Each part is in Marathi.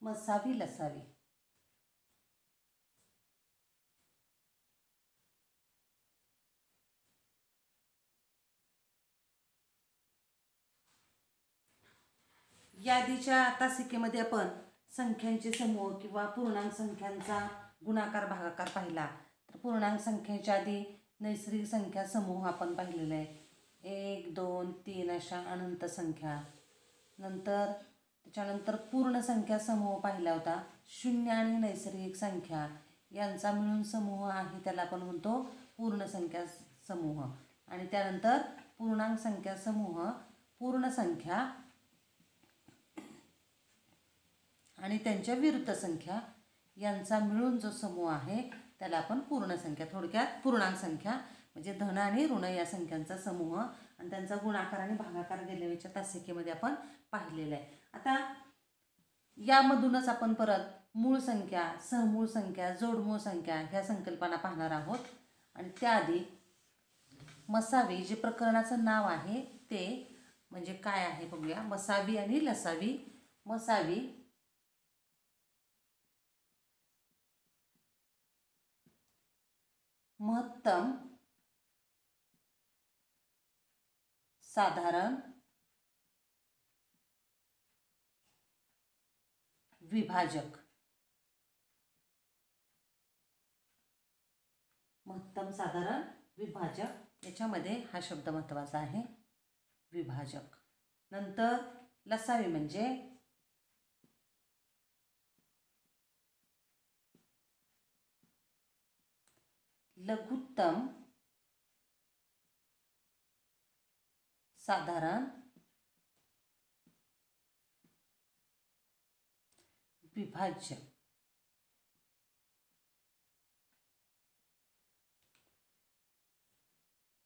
मसावी लसावी. यादीच्या तासिकेमध्ये आपण संख्यांचे समूह किंवा पूर्णांक संख्यांचा गुणाकार भागाकार पाहिला. तर पूर्णांक संख्येच्या आधी नैसर्गिक संख्या समूह आपण पाहिलेला आहे. 1 2 3 अशा अनंत संख्या. नंतर त्याच्यानंतर पूर्ण संख्या समूह पाहिला होता. शून्य आणि नैसर्गिक संख्या यांचा मिळून समूह आहे, त्याला आपण म्हणतो पूर्ण संख्या समूह. आणि त्यानंतर पूर्णांक संख्या समूह, पूर्ण संख्या आणि त्यांच्या विरुद्ध संख्या यांचा मिळून जो समूह आहे त्याला आपण पूर्ण संख्या, थोडक्यात पूर्णांक संख्या म्हणजे धन आणि ऋण या संख्यांचा समूह आणि त्यांचा गुणाकार आणि भागाकार गेल्या वेळच्या तासिकेमध्ये आपण पाहिलेला आहे. आता यामधूनच आपण परत मूळ संख्या, सहमूळ संख्या, जोडमूळ संख्या ह्या संकल्पना पाहणार आहोत. आणि त्याआधी मसावी जे प्रकरणाचं नाव आहे ते म्हणजे काय आहे बघूया. मसावी आणि लसावी. मसावी महत्तम साधारण विभाजक. महत्तम साधारण विभाजक याच्यामध्ये हा शब्द महत्त्वाचा आहे, विभाजक. नंतर लसावी म्हणजे लघुत्तम साधारण विभाज्य.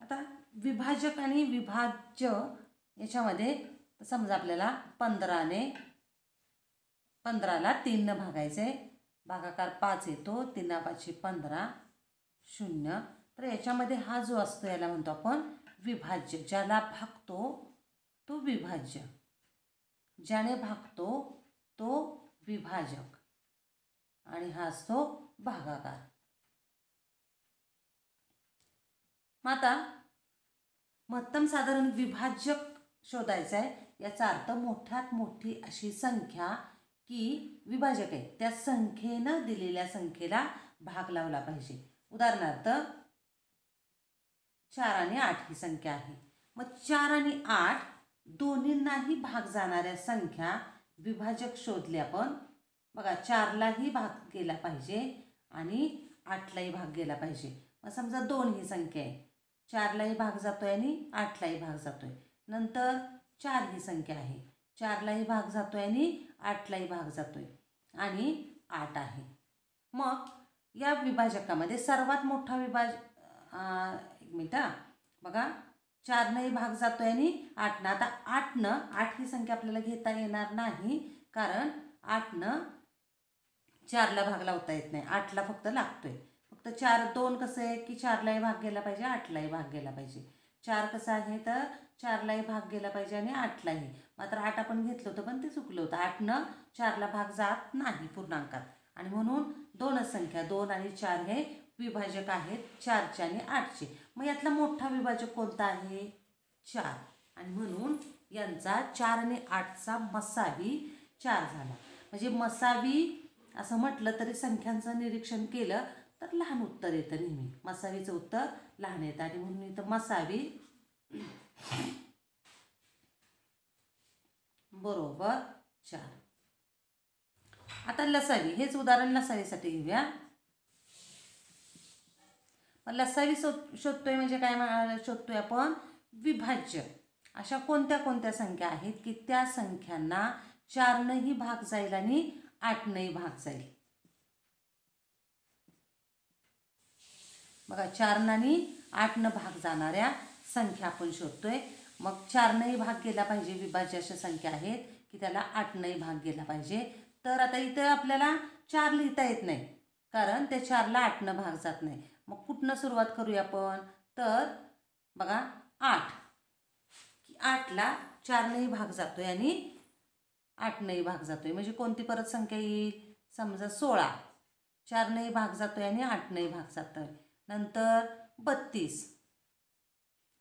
आता विभाजक आणि विभाज्य याच्यामध्ये समजा आपल्याला 15ला 3 भागायचे, भागाकार 5 येतो, 3 5 15 0. तर याच्यामध्ये हा जो असतो याला म्हणतो आपण विभाज्य. ज्याला भागतो तो विभाज्य, ज्याने भागतो तो विभाजक आणि हा असतो भागाकार. मग आता महत्तम साधारण विभाजक शोधायचा आहे. याचा अर्थ मोठ्यात मोठी अशी संख्या की विभाजक आहे त्या संख्येनं दिलेल्या संख्येला भाग लावला पाहिजे. उदाहरणार्थ 4 आणि 8 ही संख्या आहे. मग 4 आणि 8 दोन्हींनाही भाग जाणाऱ्या संख्या विभाजक शोधले आपण. बघा 4लाही भाग गेला पाहिजे आणि 8लाही भाग गेला पाहिजे. मग समजा 2 ही संख्या आहे, 4लाही भाग जातोय आणि 8लाही भाग जातोय. नंतर 4 ही संख्या आहे, 4लाही भाग जातोय आणि 8लाही भाग जातोय आणि 8 आहे. मग या विभाजकामध्ये सर्वात मोठा एक मिनिट बघा 4नंही भाग जातोय आणि 8नं. आता 8 ही संख्या आपल्याला घेता येणार नाही कारण 8नं 4ला भाग लावता येत नाही, 8ला फक्त लागतोय. फक्त 4 2 कसं आहे की 4लाही भाग गेला पाहिजे, 8लाही भाग गेला पाहिजे. 4 कसं आहे तर 4लाही भाग गेला पाहिजे आणि 8लाही. मात्र 8 आपण घेतलं होतं पण ते चुकलं होतं. 8नं 4ला भाग जात नाही पूर्णांकात आणि म्हणून 2च संख्या 2 आणि 4 हे विभाजक आहेत 4चे आणि 8चे. मग यातला मोठा विभाजक कोणता आहे 4 आणि म्हणून यांचा 4 आणि 8चा मसावी 4 झाला. म्हणजे मसावी असं म्हटलं तरी संख्यांचं निरीक्षण केलं तर लहान उत्तर येतं नेहमी. मसावीचं उत्तर लहान येतं आणि म्हणून इथं मसावी बरोबर 4. आता लसावी हेच उदाहरण लसावीसाठी घेऊया. लसावी शोधतोय म्हणजे काय शोधतोय आपण विभाज्य. अशा कोणत्या कोणत्या संख्या आहेत की त्या संख्यांना 4नंही भाग जाईल आणि 8नंही भाग जाईल. बघा 4 आणि 8नं भाग जाणाऱ्या संख्या आपण शोधतोय. मग 4नंही भाग गेला पाहिजे, विभाज्य अशा संख्या आहेत की त्याला 8नंही भाग गेला पाहिजे. तर आता इथं आपल्याला 4 लिहिता येत नाही कारण त्या 4ला 8नं भाग जात नाही. मग कुठनं सुरुवात करूया आपण तर बघा 8 की 8ला 4नंही भाग जातोय आणि 8नेही भाग जातोय, म्हणजे कोणती परत संख्या येईल? समजा 16, 4नेही भाग जातोय आणि 8नेही भाग जातोय. नंतर 32,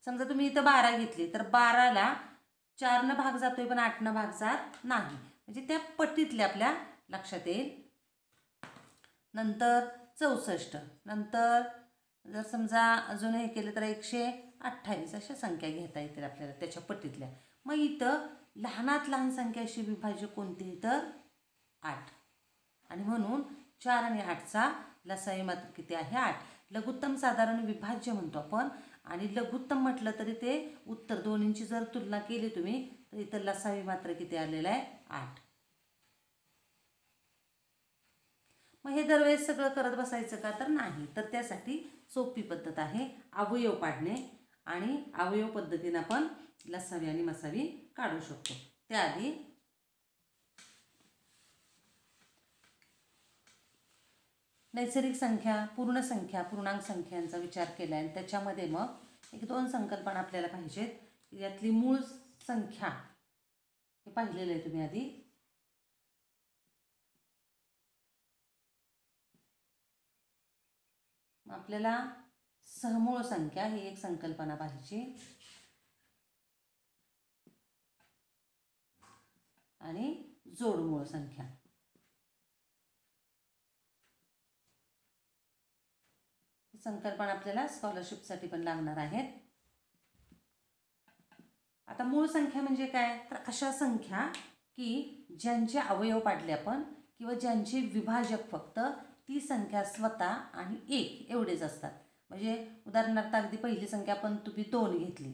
समजा तुम्ही इथं 12 घेतली तर 12ला 4नं भाग जातोय पण 8नं भाग जात नाही, म्हणजे त्या पट्टीतल्या आपल्या लक्षात येईल. नंतर 64, नंतर जर समजा अजून हे केलं तर 128 अशा संख्या घेता येतील आपल्याला त्याच्या पट्टीतल्या. मग इथं लहानात लहान संख्या अशी विभाज्य कोणती? तर 8, आणि म्हणून 4 आणि 8चा लसावी मात्र किती आहे? 8. लघुत्तम साधारण विभाज्य म्हणतो आपण, आणि लघुत्तम म्हटलं तरी ते उत्तर दोन्हींची जर तुलना केली तुम्ही तर इथं लसावी मात्र किती आलेलं आहे? 8. मग हे दरवेळेस सगळं करत बसायचं का? तर नाही. तर त्यासाठी सोपी पद्धत आहे अवयव पाडणे, आणि अवयव पद्धतीने आपण लसावी आणि मसावी काढू शकतो. त्याआधी नैसर्गिक संख्या, पूर्ण संख्या, पूर्णांक संख्यांचा विचार केला आहे, आणि त्याच्यामध्ये मग 1-2 संकल्पना आपल्याला पाहिजेत. यातली मूळ संख्या हे पाहिलेलं आहे तुम्ही आधी. आपल्याला सहमूळ संख्या ही एक संकल्पना पाहिजे, आणि जोडमूळ संख्या. संकल्पना आपल्याला स्कॉलरशिपसाठी पण लागणार आहेत. आता मूळ संख्या म्हणजे काय? तर अशा संख्या की ज्यांचे अवयव पाडले आपण, किंवा ज्यांचे विभाजक फक्त ती संख्या स्वतः आणि 1 एवढेच असतात. म्हणजे उदाहरणार्थ अगदी पहिली संख्या आपण तुम्ही 2 घेतली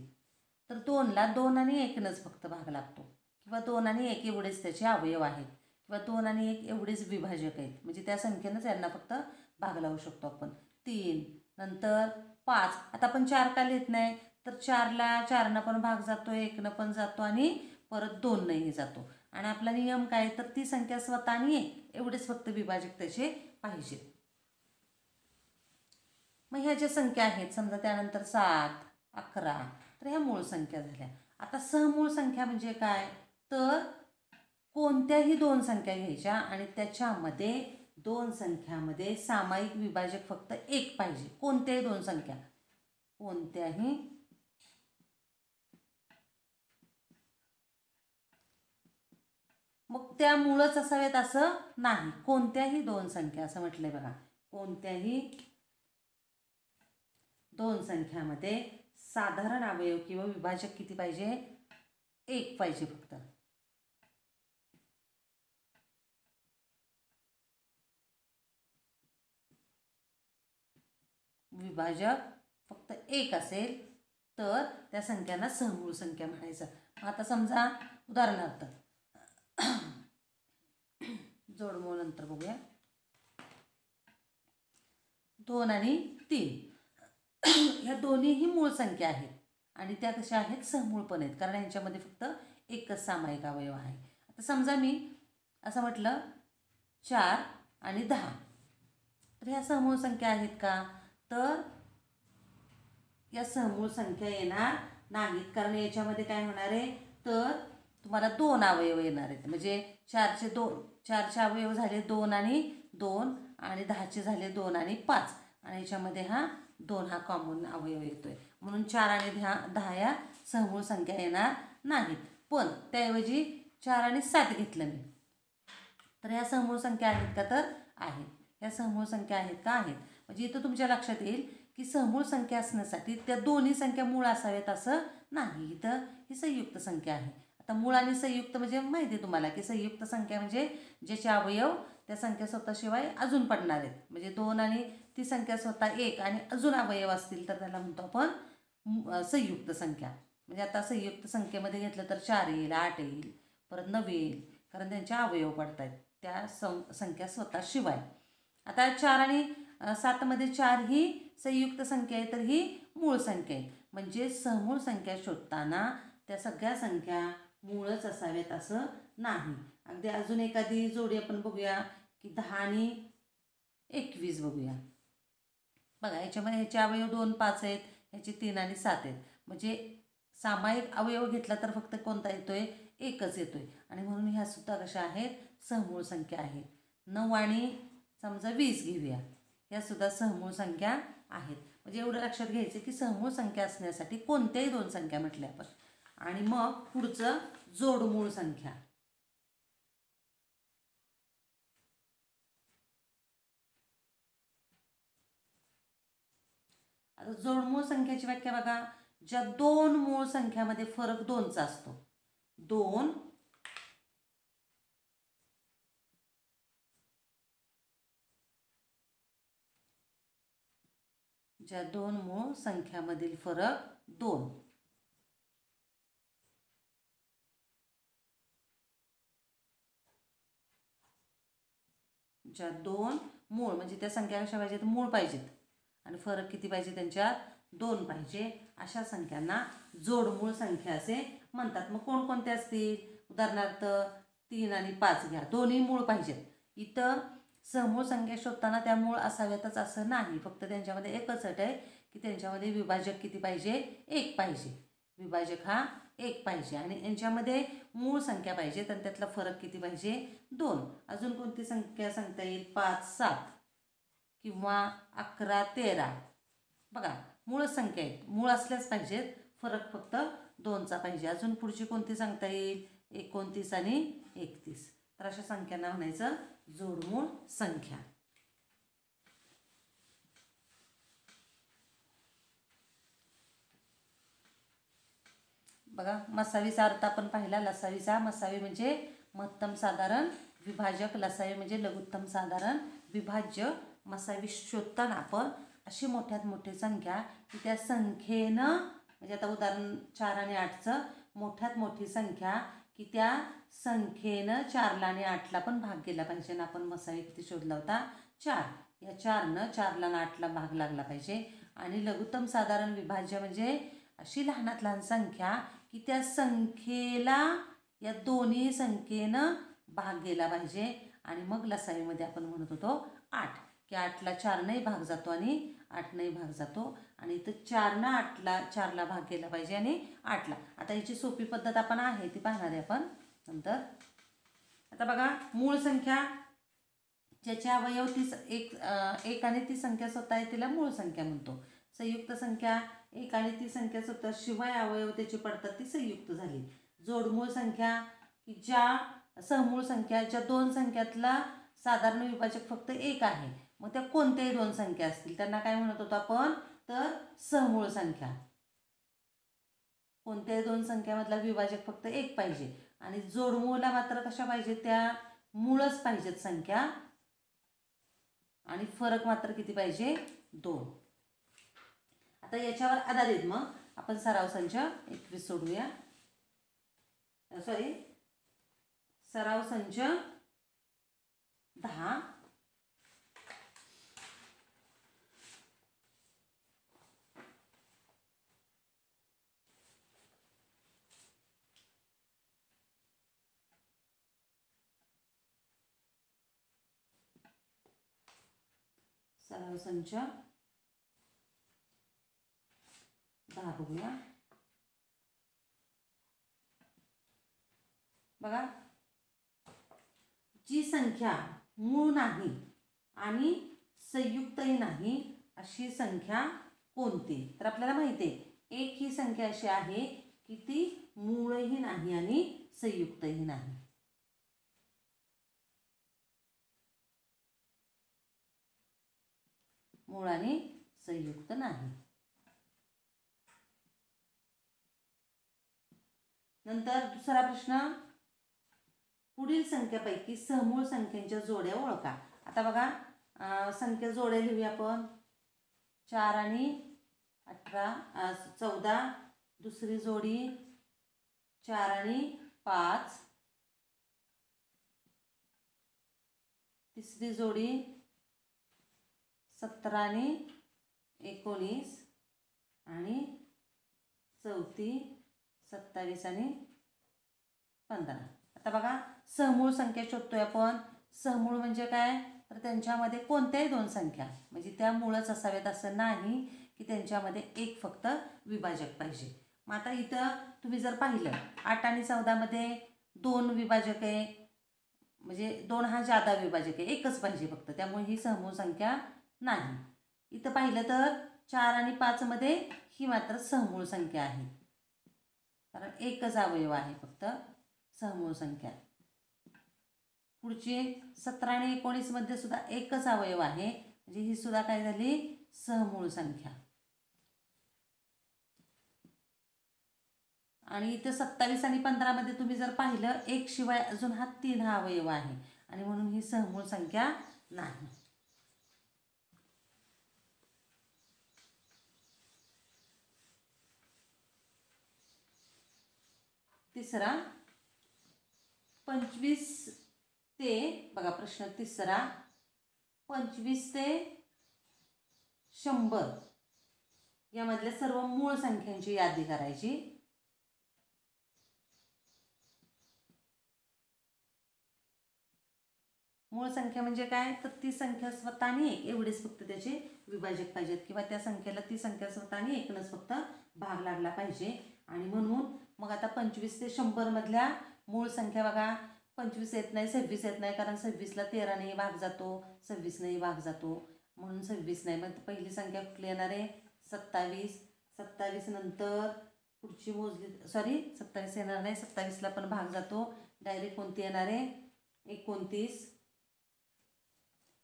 तर 2ला 2 आणि 1नंच फक्त भाग लागतो, किंवा 2 आणि 1 एवढेच त्याचे अवयव आहेत, किंवा 2 आणि 1 एवढेच विभाजक आहेत, म्हणजे त्या संख्येनंच यांना फक्त भाग लावू शकतो आपण. 3, नंतर 5. आता आपण 4 का लिहित नाही? तर 4ला 4नं पण भाग जातो, 1नं पण जातो, आणि परत 2नंही जातो. आणि आपला नियम काय? तर ती संख्या स्वतः आणि 1 एवढेच फक्त विभाजक त्याचे पाहिजेत. मग ह्या ज्या संख्या आहेत, समजा त्यानंतर 7, 11, तर ह्या मूळ संख्या झाल्या. आता सहमूळ संख्या म्हणजे काय? तर कोणत्याही 2 संख्या घ्यायच्या आणि त्याच्यामध्ये 2 संख्यामध्ये सामायिक विभाजक फक्त 1 पाहिजे. कोणत्याही 2 संख्या, कोणत्याही मग त्या मूळच असावेत असं नाही. कोणत्याही 2 संख्या असं म्हटलंय बघा. कोणत्याही 2 संख्यामध्ये साधारण अवयव किंवा विभाजक किती पाहिजे? 1 पाहिजे फक्त. विभाजक फक्त 1 असेल तर त्या संख्यांना सहमूळ संख्या म्हणायचं. आता समजा उदाहरणार्थ जोडमूळ नंतर बघूया. 2 आणि 3 ह्या दोन्हीही मूळ संख्या आहेत, आणि त्या कशा आहेत? सहमूळ पण आहेत, कारण यांच्यामध्ये फक्त एकच सामायिक अवयव आहे. आता समजा मी असं म्हटलं 4 आणि 10, तर ह्या सहमूळ संख्या आहेत का? तर या सहमूळ संख्या येणार नाहीत, कारण याच्यामध्ये काय होणार आहे? तर तुम्हाला 2 अवयव येणार आहेत. म्हणजे 4चे अवयव झाले 2 आणि 2, आणि 10चे झाले 2 आणि 5, आणि याच्यामध्ये 2 हा कॉमन अवयव येतोय, म्हणून 4 आणि 10 या सहमूळ संख्या येणार नाहीत. पण त्याऐवजी 4 आणि 7 घेतलं मी, तर ह्या सहमूळ संख्या आहेत का? तर आहेत. ह्या सहमूळ संख्या आहेत का? आहेत. म्हणजे इथं तुमच्या लक्षात येईल की सहमूळ संख्या असण्यासाठी त्या दोन्ही संख्या मूळ असाव्यात असं नाही. इथं ही संयुक्त संख्या आहे. आता मूळ आणि संयुक्त म्हणजे माहिती आहे तुम्हाला की संयुक्त संख्या म्हणजे ज्याचे अवयव त्या संख्या स्वतःशिवाय अजून पडणार आहेत. म्हणजे 2 आणि ती संख्या स्वतः 1 आणि अजून अवयव असतील तर त्याला म्हणतो आपण संयुक्त संख्या. म्हणजे आता संयुक्त संख्येमध्ये घेतलं तर 4 येईल, 8 येईल, परत 9 येईल, कारण त्यांचे अवयव पडत आहेत त्या संख्या स्वतःशिवाय. आता 4 आणि 7मध्ये 4 ही संयुक्त संख्या आहे, तर ही मूळ संख्या आहे. म्हणजे सहमूळ संख्या शोधताना त्या सगळ्या संख्या मूळच असाव्यात असं नाही. अगदी अजून एखादी जोडी आपण बघूया की 10 आणि 21 बघूया. बघा ह्याच्यामध्ये ह्याचे अवयव 2, 5 आहेत, ह्याचे 3 आणि 7 आहेत. म्हणजे सामायिक अवयव घेतला तर फक्त कोणता येतोय? एकच येतोय आणि म्हणून ह्या सुद्धा कशा आहेत, सहमूळ संख्या आहेत. 9 आणि समजा 20 घेऊया, ह्या सुद्धा सहमूळ संख्या आहेत. म्हणजे एवढं लक्षात घ्यायचं की सहमूळ संख्या असण्यासाठी कोणत्याही दोन संख्या म्हटल्या आपण. आणि मग पुढचं जोडमूळ संख्या. आता जोडमूळ संख्येची व्याख्या बघा, ज्या दोन मूळ संख्यामध्ये फरक 2चा असतो. ज्या दोन मूळ संख्यामधील फरक 2. ज्या दोन मूळ म्हणजे त्या संख्या कशा पाहिजेत, मूळ पाहिजेत आणि फरक किती पाहिजे त्यांच्यात, 2 पाहिजे, अशा संख्यांना जोडमूळ संख्या असे म्हणतात. मग कोणकोणत्या असतील, उदाहरणार्थ 3 आणि 5 घ्या, दोन्ही मूळ पाहिजेत. इथं सहमूळ संख्या शोधताना त्या मूळ असाव्यातच असं नाही, फक्त त्यांच्यामध्ये एकच अट आहे की त्यांच्यामध्ये विभाजक किती पाहिजे, 1 पाहिजे. विभाजक हा 1 पाहिजे आणि यांच्यामध्ये मूळ संख्या पाहिजेत आणि त्यातला फरक किती पाहिजे, 2. अजून कोणती संख्या सांगता येईल, 5, 7 किंवा 11, 13. बघा मूळ संख्या आहेत, मूळ असल्याच पाहिजेत, फरक फक्त 2चा पाहिजे. अजून पुढची कोणती सांगता येईल, 29 आणि 31. तर अशा संख्यांना म्हणायचं जोडमूळ संख्या. बघा मसावीचा अर्थ आपण पाहिला, लसावीचा. मसावी म्हणजे महत्तम साधारण विभाजक, लसावी म्हणजे लघुत्तम साधारण विभाज्य. मसावी शोधताना आपण अशी मोठ्यात मोठी संख्या की त्या संख्येनं, म्हणजे आता उदाहरण 4 आणि 8चं, मोठ्यात मोठी संख्या की त्या संख्येनं 4ला आणि 8ला पण भाग केला पाहिजे. आणि आपण मसावी किती शोधला होता, 4. या 4नं 4ला आणि 8ला भाग लागला पाहिजे. आणि लघुत्तम साधारण विभाज्य म्हणजे अशी लहानात लहान संख्या की त्या संख्येला या दोन्ही संख्येनं भाग गेला पाहिजे. आणि मग लसावीमध्ये आपण म्हणत होतो 8 की 8ला 4नेही भाग जातो आणि 8नेही भाग जातो. आणि इथं 4नं 4ला भाग गेला पाहिजे आणि 8ला. आता याची सोपी पद्धत आपण आहे ती पाहणार आहे आपण नंतर. आता बघा मूळ संख्या ज्याचे अवयव एक आणि ती संख्या स्वतः आहे तिला मूळ संख्या म्हणतो. संयुक्त संख्या 1 आणि ती संख्या स्वतः शिवाय अवयव त्याचे पडतात ती संयुक्त झाली. जोडमूळ संख्या की ज्या सहमूळ संख्या ज्या दोन संख्यातला साधारण विभाजक फक्त 1 आहे, मग त्या कोणत्याही दोन संख्या असतील त्यांना काय म्हणत होतो आपण, तर सहमूळ संख्या. कोणत्याही दोन संख्यामधला विभाजक फक्त 1 पाहिजे आणि जोडमूळला मात्र कशा पाहिजे, त्या मूळच पाहिजेत संख्या आणि फरक मात्र किती पाहिजे, 2. आता याच्यावर आधारित मग आपण सराव संच 21 सोडूया. सराव संच 10. सराव संच 10 बघूया. बघा जी संख्या मूळ नाही आणि संयुक्तही नाही अशी संख्या कोणती, तर आपल्याला माहिती आहे 1 ही संख्या अशी आहे की ती मूळही नाही आणि संयुक्तही नाही. मूळ आणि संयुक्त नाही. नंतर दुसरा प्रश्न, पुढील संख्येपैकी सहमूळ संख्यांच्या जोड्या ओळखा. आता बघा संख्या जोड्या लिहूया आपण. 4 आणि 14, दुसरी जोडी 4 आणि 5, तिसरी जोडी 17 आणि 19 आणि चौथी 27 आणि 15. आता बघा सहमूळ संख्या शोधतोय आपण. सहमूळ म्हणजे काय, तर त्यांच्यामध्ये कोणत्याही दोन संख्या म्हणजे त्या मूळच असाव्यात असं नाही की त्यांच्यामध्ये एक फक्त विभाजक पाहिजे. मग आता इथं तुम्ही जर पाहिलं 8 आणि 14मध्ये 2 विभाजक आहे, म्हणजे 2 हा जादा विभाजक आहे, एकच पाहिजे फक्त, त्यामुळे ही समूह संख्या नाही. इथं पाहिलं तर 4 आणि 5मध्ये ही मात्र समूळ संख्या आहे, कारण एकच अवयव आहे फक्त समूळ संख्या. पुढची 17 आणि 19मध्ये सुद्धा एकच अवयव आहे, म्हणजे ही सुद्धा काय झाली समूळ संख्या. आणि इथे 27 आणि 15मध्ये तुम्ही जर पाहिलं 1 शिवाय अजून 3 हा अवयव आहे, आणि म्हणून ही समूळ संख्या नाही. तिसरा 25 ते बघा प्रश्न तिसरा 25 ते 100 यामधल्या सर्व मूळ संख्यांची यादी करायची. मूळ संख्या म्हणजे काय, तर ती संख्या स्वतःने एक एवढेच फक्त त्याचे विभाजक पाहिजेत, किंवा त्या संख्येला ती संख्या स्वतःने एकनच फक्त भाग लागला पाहिजे. आणि म्हणून मग आता 25 ते 100 मधल्या मूळ संख्या बघा, 25 येत नाही, 26 येत नाही, कारण 26ला 13नेही भाग जातो, 26नेही भाग जातो, म्हणून 26 नाही. मग पहिली संख्या कुठली येणार आहे 27. 27 नंतर पुढची मोजली 27 येणार नाही, 27ला पण भाग जातो, डायरेक्ट कोणती येणार आहे 29.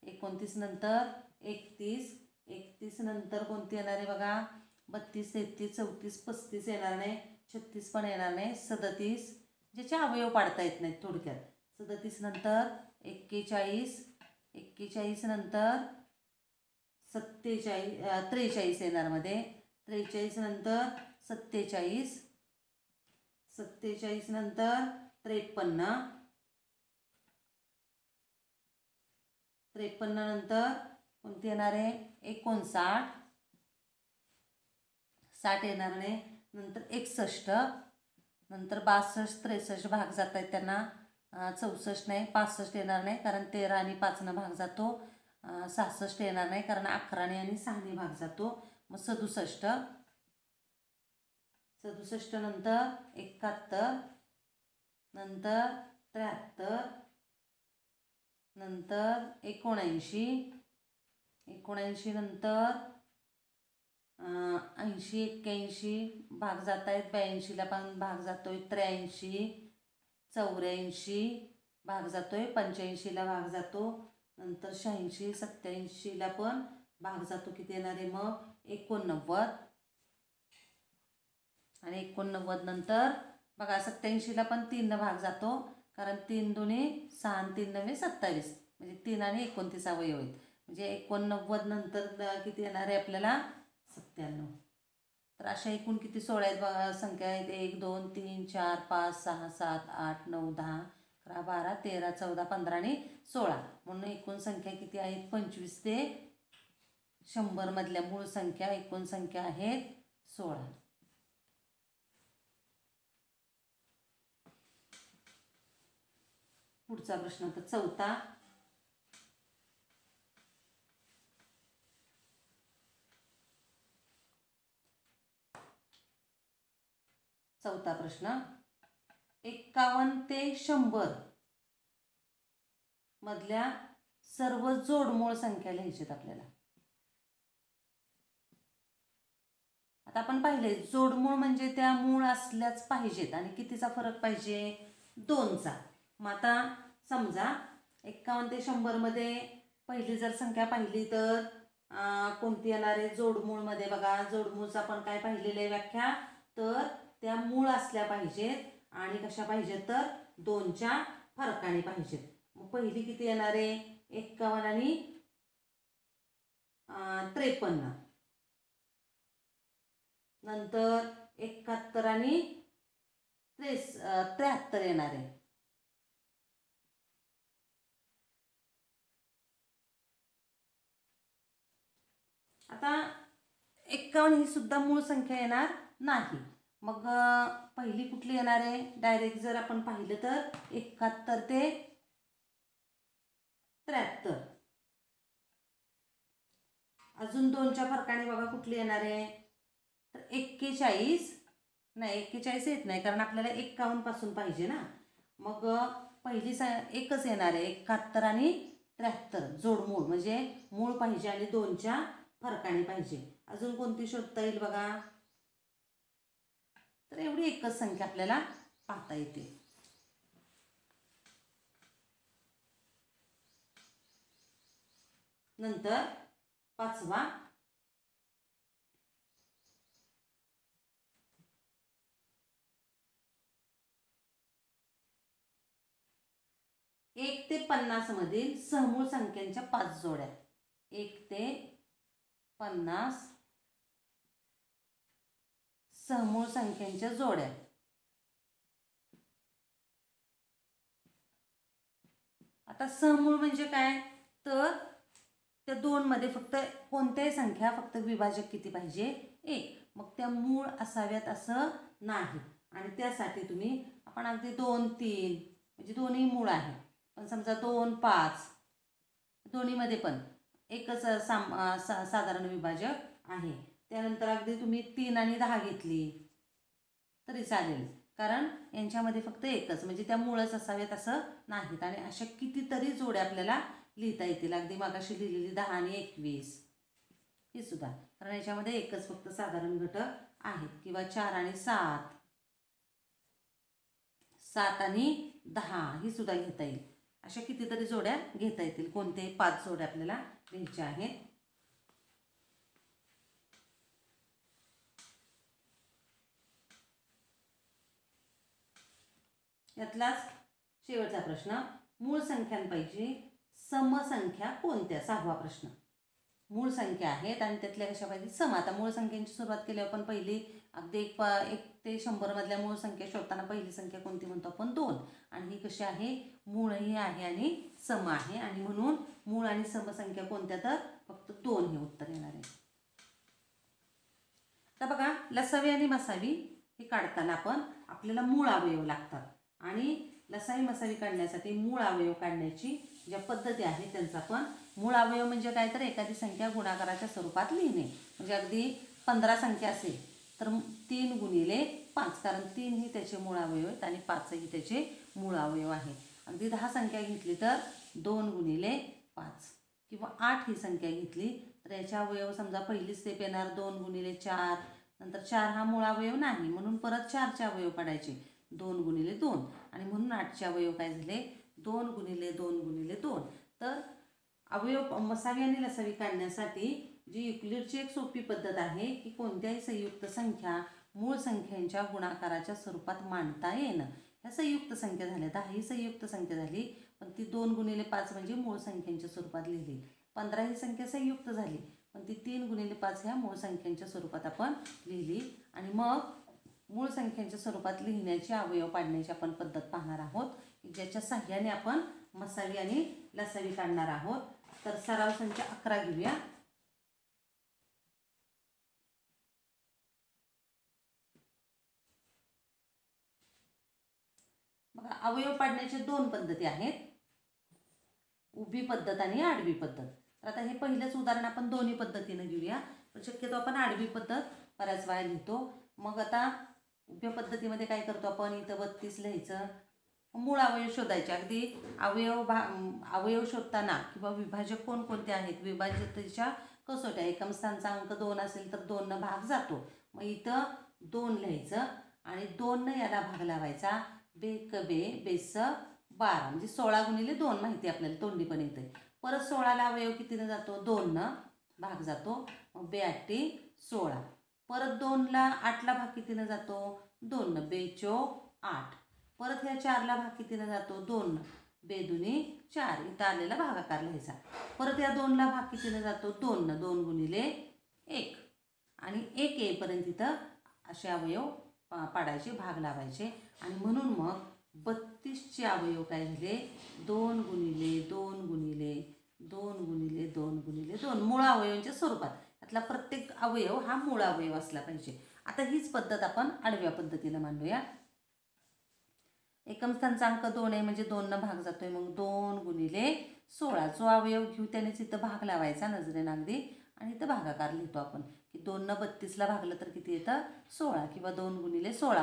29 नंतर 31. 31 नंतर कोणती येणार आहे बघा 32, 33, 34, 35 येणार नाही, 36 पण येणार नाही, 37 ज्याचे अवयव पाडता येत नाहीत थोडक्यात. 37 नंतर 41. 41 नंतर 43 येणार मध्ये. 43 नंतर 47. 47 नंतर 53. 53 नंतर कोणती येणार आहे 59. 60 येणार नाही, नंतर 61. नंतर 62, 63 भाग जात आहेत त्यांना, 64 नाही, 65 येणार नाही, कारण 13 आणि 5नं भाग जातो, 66 येणार नाही, कारण 11 आणि 6ने भाग जातो, मग 67. 67 नंतर 71. नंतर 73. नंतर 79. 79 नंतर 80, 81 भाग जात आहेत, 82ला पण भाग जातोय, 83. 84 भाग जातोय, 85ला भाग जातो, नंतर 86, 87ला पण भाग जातो, किती येणार आहे मग 89. आणि 89 नंतर बघा 87ला पण 3 भाग जातो, कारण 3 दुणे 6 आणि 3 नवे 27, म्हणजे 3 आणि 29 अवयव आहेत, म्हणजे 89 नंतर किती येणार आहे आपल्याला 97. तर अशा एकूण किती 16 आहेत बघा संख्या आहेत, 1 2 3 4 5 6 7 8 9 10 11 12 13 14 15 आणि 16, म्हणून एकूण संख्या किती आहेत 25 ते 100 मधल्या मूळ संख्या एकूण संख्या आहेत 16. पुढचा प्रश्न तर चौथा. चौथा प्रश्न 51 ते 100 मधल्या सर्व जोडमूळ संख्या लिहायच्यात आपल्याला. आता आपण पाहिले जोडमूळ म्हणजे त्या मूळ असल्याच पाहिजेत, आणि कितीचा फरक पाहिजे 2चा. मग आता समजा 51 ते 100 मध्ये पहिली जर संख्या पाहिली तर कोणती येणार आहे जोडमूळमध्ये बघा, जोडमूळचा आपण काय पाहिलेलं आहे व्याख्या, तर त्या मूळ असल्या पाहिजेत, आणि कशा पाहिजेत तर 2च्या फरकाने पाहिजेत. मग पहिली किती येणार आहे 51 आणि 53. नंतर 71 आणि 73 येणार आहे. आता 51 ही सुद्धा मूळ संख्या येणार नाही, मग पहिली कुठली येणार आहे डायरेक्ट जर आपण पाहिलं तर 71 ते 73. अजून 2च्या फरकाने बघा कुठली येणार आहे तर 41 नाही 41 येत नाही, कारण आपल्याला 51 पासून पाहिजे ना. मग पहिली एकच येणार आहे, 71 आणि 73 जोडमूळ, म्हणजे मूळ पाहिजे आणि 2च्या फरकाने पाहिजे. अजून कोणती शोधता येईल बघा. तर एवढी एकच संख्या आपल्याला पाहता येते. नंतर 5वा, 1 ते 50 मधील समूळ संख्यांच्या 5 जोड्या. 1 ते 50 समूळ संख्यांच्या जोड्या. आता समूळ म्हणजे काय, तर त्या 2 मध्ये फक्त कोणत्याही संख्या फक्त विभाजक किती पाहिजे, 1. मग त्या मूळ असाव्यात असं नाही, आणि त्यासाठी तुम्ही आपण अगदी 2, 3 म्हणजे दोन्ही मूळ आहे. पण समजा 2, 5 दोन्हीमध्ये पण एकच साधारण विभाजक आहे. त्यानंतर अगदी तुम्ही 3 आणि 10 घेतली तरी चालेल, कारण यांच्यामध्ये फक्त एकच म्हणजे त्या मूळच असावेत असं नाहीत. आणि अशा कितीतरी जोड्या आपल्याला लिहिता येतील. अगदी मागाशी लिहिलेली 10 आणि 21 ही सुद्धा, कारण याच्यामध्ये एकच फक्त साधारण घटक आहेत. किंवा 4 आणि 7, 7 आणि 10 ही सुद्धा घेता येईल. अशा कितीतरी जोड्या घेता येतील. कोणत्याही 5 जोड्या आपल्याला घ्यायच्या आहेत. यातलाच शेवटचा प्रश्न, मूळ संख्यांपैकी समसंख्या कोणत्या. 6वा प्रश्न. मूळ संख्या आहेत आणि त्यातल्या कशा पाहिजे, सम. आता मूळ संख्यांची सुरुवात केली आपण पहिली अगदी 1 ते 100 मधल्या मूळ संख्या शोधताना पहिली संख्या कोणती म्हणतो आपण, 2. आणि ही कशी आहे, मूळही आहे आणि सम आहे, आणि म्हणून मूळ आणि समसंख्या कोणत्या, तर फक्त 2 हे उत्तर येणार आहे. आता बघा, लसावी आणि मसावी हे काढताना आपण आपल्याला मूळ अवयव लागतात, आणि लसावी मसावी काढण्यासाठी मूळ अवयव काढण्याची ज्या पद्धती आहेत त्यांचा पण, मूळ अवयव म्हणजे काय, तर एखादी संख्या गुणाकाराच्या स्वरूपात लिहिणे. म्हणजे अगदी 15 संख्या असेल तर 3 गुणिले 5, कारण 3 ही त्याचे मूळ अवयव आहेत आणि 5 ही त्याचे मूळ अवयव आहे. अगदी 10 संख्या घेतली तर 2 गुणिले 5, किंवा 8 ही संख्या घेतली तर याच्या अवयव समजा पहिली स्टेप येणार 2 गुणिले 4, नंतर 4 हा मूळ अवयव नाही म्हणून परत 4चे अवयव काढायचे, 2 गुणिले 2, आणि म्हणून 8चे अवयव काय झाले, 2 गुणिले 2 गुणिले 2. तर अवयव मसावी आणि लसावी काढण्यासाठी जी युक्लिडची एक सोपी पद्धत आहे की कोणत्याही संयुक्त संख्या मूळ संख्यांच्या गुणाकाराच्या स्वरूपात मांडता येणं. ह्या संयुक्त संख्या झाल्या, 10 ही संयुक्त संख्या झाली, पण ती 2 गुणिले 5 म्हणजे मूळ संख्यांच्या स्वरूपात लिहिली. 15 ही संख्या संयुक्त झाली, पण ती 3 गुणिले 5 ह्या मूळ संख्यांच्या स्वरूपात आपण लिहिली. आणि मग मूळ संख्यांच्या स्वरूपात लिहिण्याची अवयव पाडण्याची आपण पद्धत पाहणार आहोत, की ज्याच्या सहाय्याने आपण मसावी आणि लसावी काढणार आहोत. तर सराव संच 11 घेऊया. बघा, अवयव पाडण्याचे 2 पद्धती आहेत, उभी पद्धत आणि आडवी पद्धत. तर आता हे पहिलंच उदाहरण आपण दोन्ही पद्धतीने घेऊया, पण शक्यतो आपण आडवी पद्धत बऱ्याच वेळा लिहितो. मग आता उभ्या पद्धतीमध्ये काय करतो आपण, इथं 32 लिहायचं, मूळ अवयव शोधायचे. अगदी अवयव शोधताना किंवा विभाजक कोणकोणते आहेत, विभाज्यतेच्या कसोट्या, एकम स्थानचा अंक 2 असेल तर 2 न भाग जातो. मग इथं 2 लिहायचं आणि 2 न याला भाग लावायचा, बेक बे बेस 12 म्हणजे 16 गुणिले 2 माहिती आपल्याला, तोंडी पण येते. परत 16ला अवयव कितीनं जातो, 2 न भाग जातो, मग 2 8 16. परत 2ला 8ला भाग कितीनं जातो, 2 न, 2 चौक 8. परत ह्या 4ला भाग कितीनं जातो, 2 न, 2 दुनी 4, इथं आलेला भागाकार लिहायचा. परत या 2ला भाग कितीनं जातो, 2 न, 2 गुणिले 1, आणि 1 येईपर्यंत इथं असे अवयव पाडायचे, भाग लावायचे. आणि म्हणून मग 32चे अवयव काय झाले, 2 गुणिले 2 गुणिले 2 गुणिले 2 गुणिले 2 मूळ अवयवांच्या स्वरूपात. त्यातला प्रत्येक अवयव हा मूळ अवयव असला पाहिजे. आता हीच पद्धत आपण आडव्या पद्धतीला मांडूया. एकम स्थानचा अंक 2 आहे म्हणजे 2 न भाग जातोय, मग 2 गुणिले 16. जो अवयव घेऊ त्यानेच इथं भाग लावायचा नजरेनं अगदी, आणि इथं भागाकार लिहितो आपण की 2 न 32ला भागलं तर किती येतं 16 किंवा 2 गुणिले 16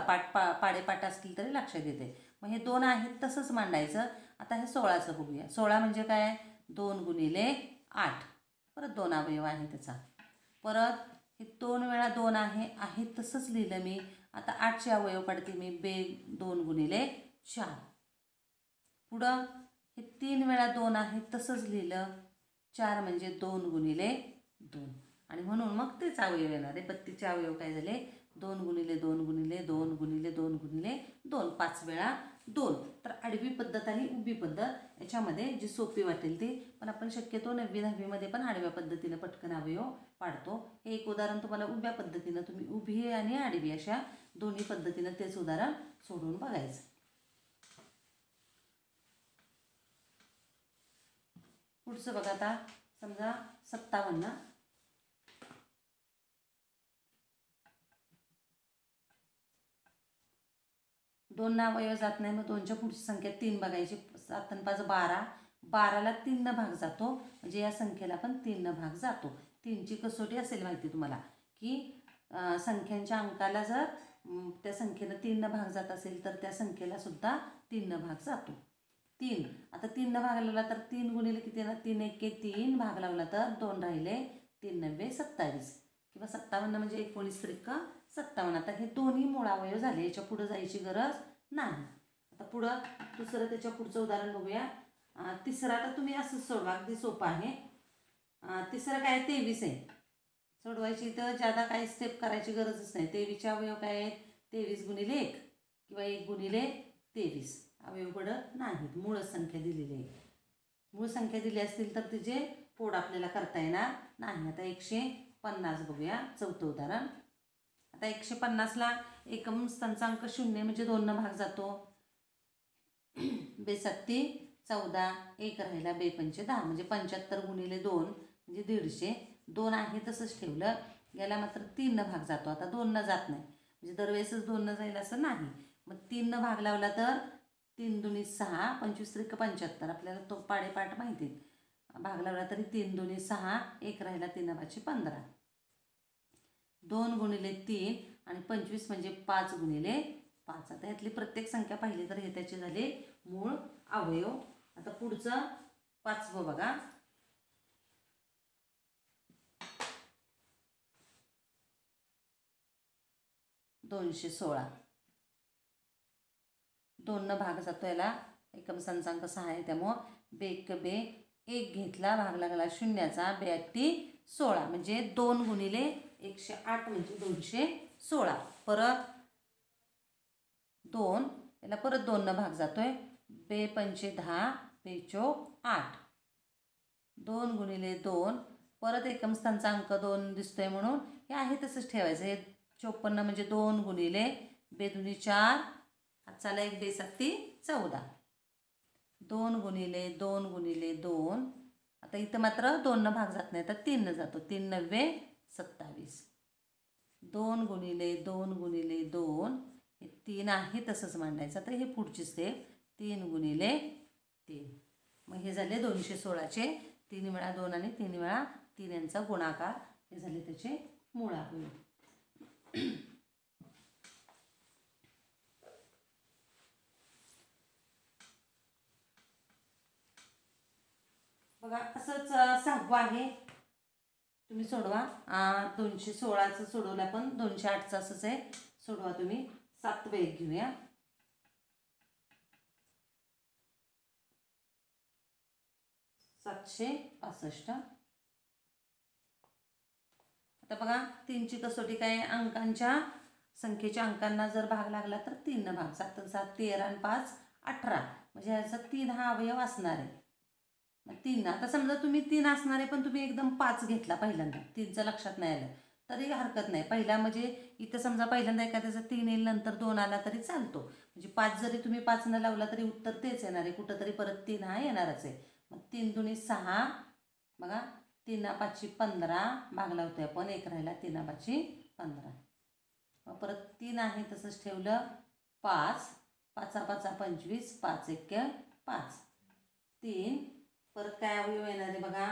पाडेपाठ असतील तरी लक्षात येते. मग हे 2 आहेत तसंच मांडायचं. आता हे 16चं बघूया. 16 म्हणजे काय 2 गुणिले 8. परत 2 अवयव आहे त्याचा. परत हे 2 वेळा 2 आहे तसंच लिहिलं मी. आता 8चे अवयव काढते मी 2 गुणिले 4. पुढं हे 3 वेळा 2 आहे तसंच लिहिलं. 4 म्हणजे 2 गुणिले 2 आणि म्हणून मग तेच अवयव येणार आहे. 32चे अवयव काय झाले 2 गुणिले 2 गुणिले 2 गुणिले 2 गुणिले 2 5 वेळा 2. तर आडवी पद्धत आणि उभी पद्धत याच्यामध्ये जी सोपी वाटेल ती, पण आपण शक्यतो 9वी 10वीमध्ये पण आडव्या पद्धतीनं पटकन अवयव पाडतो. हे एक उदाहरण तुम्हाला उभ्या पद्धतीनं तुम्ही उभी आणि आडवी अशा दोन्ही पद्धतीनं तेच उदाहरण सोडून बघायचं. पुढचं बघा आता समजा 57. 2 ना अवयव जात नाही मग 2च्या पुढची संख्या 3 बघायची. 7 आणि 5 12. 12ला 3 न भाग जातो म्हणजे या संख्येला पण 3 न भाग जातो. 3ची कसोटी असेल माहिती तुम्हाला की संख्यांच्या अंकाला जर त्या संख्येनं 3 न भाग जात असेल तर त्या संख्येला सुद्धा 3 न भाग जातो. 3 आता 3 न भाग लावला तर 3 गुणिले किती येणार 3 1 3 भाग लावला तर 2 राहिले. 3 9 27 किंवा 57 म्हणजे 19 त्रिक 57. आता हे दोन्ही मूळ अवयव झाले. याच्या पुढं जायची गरज नाही. आता पुढं दुसरं त्याच्या पुढचं उदाहरण बघूया. तिसरं आता तुम्ही असंच सोडवा अगदी सोपं आहे. तिसरं काय 23 आहे. सोडवायची तर जादा काही स्टेप करायची गरजच नाही. 23चे अवयव काय आहेत 23 गुणिले 1 किंवा 1 गुणिले 23 अवयव पडत नाहीत. मूळच संख्या दिलेली आहे. मूळ संख्या दिली असतील तर तिचे फोड आपल्याला करता येणार नाही. आता 150 बघूया चौथं उदाहरण. आता 150ला एकम स्थानांक 0 म्हणजे 2 न भाग जातो. 2 14 1 राहिला 2 5 10 म्हणजे 75 गुणिले 2 म्हणजे 150. 2 आहे तसंच ठेवलं. याला मात्र 3 न भाग जातो. आता 2 न जात नाही म्हणजे दरवेळेसच 2 न जाईल असं नाही. मग 3 न भाग लावला तर 3 दुनी 6 25 त्रिक 75. आपल्याला तो पाडेपाठ माहिती आहे. भाग लावला तरी 3 दुनी 6 1 राहिला 3 5 15. 2 गुणिले 3 आणि 25 म्हणजे 5 गुणिले 5. आता यातली प्रत्येक संख्या पाहिली तर हे त्याचे झाले मूळ अवयव. आता पुढचं 5वं बघा. 216. 2 न भाग जातो. याला एकम स्थानांक 6 आहे त्यामुळं 1 घेतला भाग लागला शून्याचा 2 म्हणजे 2 गुणिले 108 म्हणजे 216. परत 2 याला परत 2 न भाग जातोय. 2 5 10 2 4 8. 2 गुणिले 2 परत एकम स्थानचा अंक 2 दिसतोय म्हणून हे आहे तसंच ठेवायचं. हे 54 म्हणजे 2 गुणिले 2 दुनी 4 हातचाला 1 2 7 14. 2 गुणिले 2 गुणिले 2. आता इथं मात्र 2 न भाग जात नाही तर 3 न जातो. 3 9 27. 2 गुणिले 2 गुणिले 2 हे 3 आहे तसंच मांडायचं. तर हे पुढची स्टेप 3 गुणिले 3. मग हे झाले 216चे 3 वेळा 2 आणि 3 वेळा 3 यांचा गुणाकार. हे झाले त्याचे मूळ अवयव. बघा असंच 6वं आहे. तुम्ही सोडवा. 216चं सोडवलं आपण. 208चं असंच आहे. सोडवा तुम्ही. 7वं एक घेऊया. 765. आता बघा 3ची कसोटी काय अंकांच्या संख्येच्या अंकांना जर भाग लागला तर 3 न भाग. 7 7 13 आणि 5 18 म्हणजे ह्याचा 3 हा अवयव असणार आहे. 3 आता समजा तुम्ही 3 असणार आहे पण तुम्ही एकदम 5 घेतला पहिल्यांदा 3चं लक्षात नाही आलं तरी हरकत नाही. पहिला म्हणजे इथं समजा पहिल्यांदा एखाद्याचा 3 येईल नंतर 2 आला तरी चालतो. म्हणजे 5 जरी तुम्ही 5 न लावला तरी उत्तर तेच येणार आहे. कुठंतरी परत 3 हा येणारच आहे. मग 3 दुनी 6 बघा 3 5 15 भाग लावतोय आपण 1 राहिला 3 5 15. मग परत 3 आहे तसंच ठेवलं. 5 5 5 25 5 1 5 3. परत काय अवयव येणार आहे बघा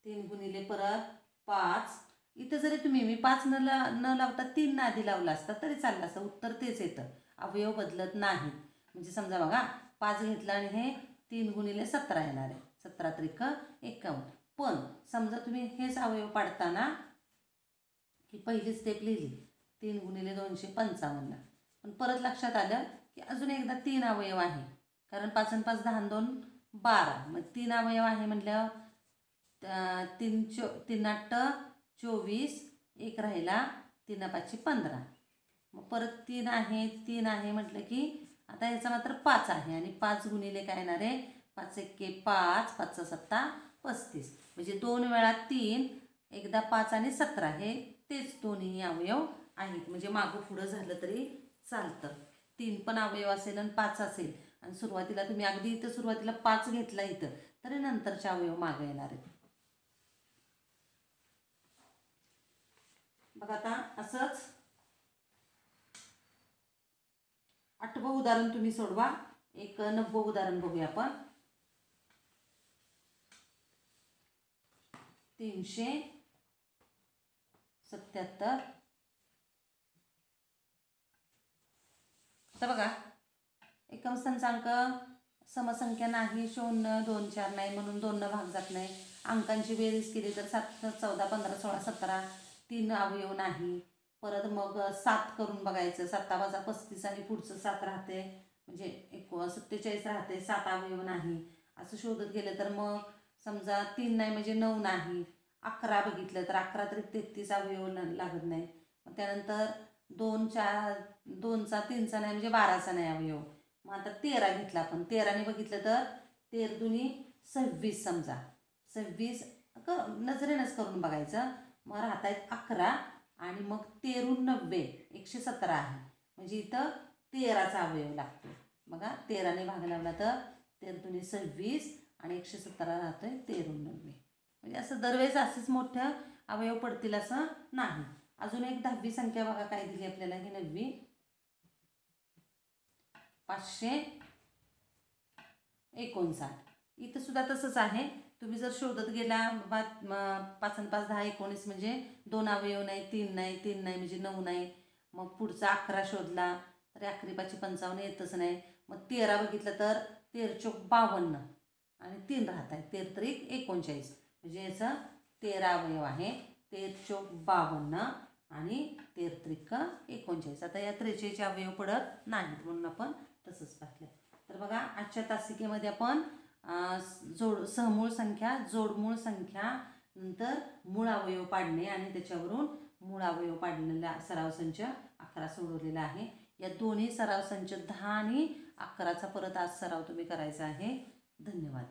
3 गुणिले परत 5 इथं जरी तुम्ही मी 5 न लावता 3 ना आधी लावला असता तरी चाललं असतं, उत्तर तेच येतं, अवयव बदलत नाहीत. म्हणजे समजा बघा 5 घेतलं आणि हे 3 गुणिले 17 येणार आहे, 17 त्रिक 51. पण समजा तुम्ही हेच अवयव पाडताना की पहिली स्टेप लिहिली 3 गुणिले 255, पण परत लक्षात आलं की अजून एकदा 3 अवयव आहे, कारण 5 आणि 5 10 आणि 2 12, मग 3 अवयव आहे म्हटल्यावर 3 8 24, एक राहिला 3 5 15. मग परत 3 आहे म्हटलं की आता ह्याचा मात्र 5 आहे आणि 5 गुणिले काय येणार आहे, 5 एके 5, 5 7 35, म्हणजे 2 वेळा 3, एकदा 5 आणि 17 हे तेच दोन्ही अवयव आहेत. म्हणजे मागं पुढं झालं तरी चालतं, 3 पण अवयव असेल आणि 5 असेल आणि सुरुवातीला तुम्ही अगदी इथं सुरुवातीला 5 घेतला इथं तरी नंतरचे अवयव मागं येणार आहेत. बघा आता असंच 8वं उदाहरण तुम्ही सोडवा. एक 9वं उदाहरण बघूया आपण. 377. आता बघा एकम संचांक समसंख्या नाही, 0 2 4 नाही म्हणून 2 न भाग जात नाही. अंकांची बेरीज केली तर 7 14 15 16 17, 3 अवयव नाही. परत मग 7 करून बघायचं, 7 वजा 35 आणि पुढचं 7 राहते, म्हणजे 47 राहते, 7 अवयव नाही. असं शोधत गेलं तर मग समजा 3 नाही म्हणजे 9 नाही. 11 बघितलं तर 11 तरी 33 अवयव लागत नाही. मग त्यानंतर 2चा 3चा नाही म्हणजे 12चा नाही अवयव. मग आता 13 घेतला आपण, 13ने बघितलं तर 13 दुनी 26, समजा 26 नजरेनंच करून बघायचं. मग राहत आहेत 11 आणि मग 13 90 117 आहे, म्हणजे इथं 13चा अवयव लागतो. बघा 13ने भाग लावला तर 13 दुनी 26 आणि 117 राहतोय 13 90. म्हणजे असं दरवेळेस असेच मोठं अवयव पडतील असं नाही. अजून एक 10वी संख्या बघा काय दिली आपल्याला, ही 9वी. 559. इथं सुद्धा तसंच आहे. तुम्ही जर शोधत गेला 5 आणि 5 10 19, म्हणजे 2 अवयव नाही, 3 नाही म्हणजे 9 नाही. मग पुढचा 11 शोधला तर 11 5 55 येतच नाही. मग 13 बघितलं तर 13 चौक 52 आणि 3 राहत आहे, 13 त्रिक 39, म्हणजे याचं 13 अवयव आहे. 13 चौक 52 आणि 13 त्रिक 39. आता या 43चे अवयव पडत नाहीत म्हणून आपण तसंच पाहिलं. तर बघा आजच्या तासिकेमध्ये आपण सहमूळ संख्या, जोडमूळ संख्या, नंतर मूळ अवयव पाडणे आणि त्याच्यावरून मूळ अवयव पाडलेला सराव संच 11 सोडवलेला आहे. या दोन्ही सराव संच 10 आणि 11चा परत आज सराव तुम्ही करायचा आहे. धन्यवाद.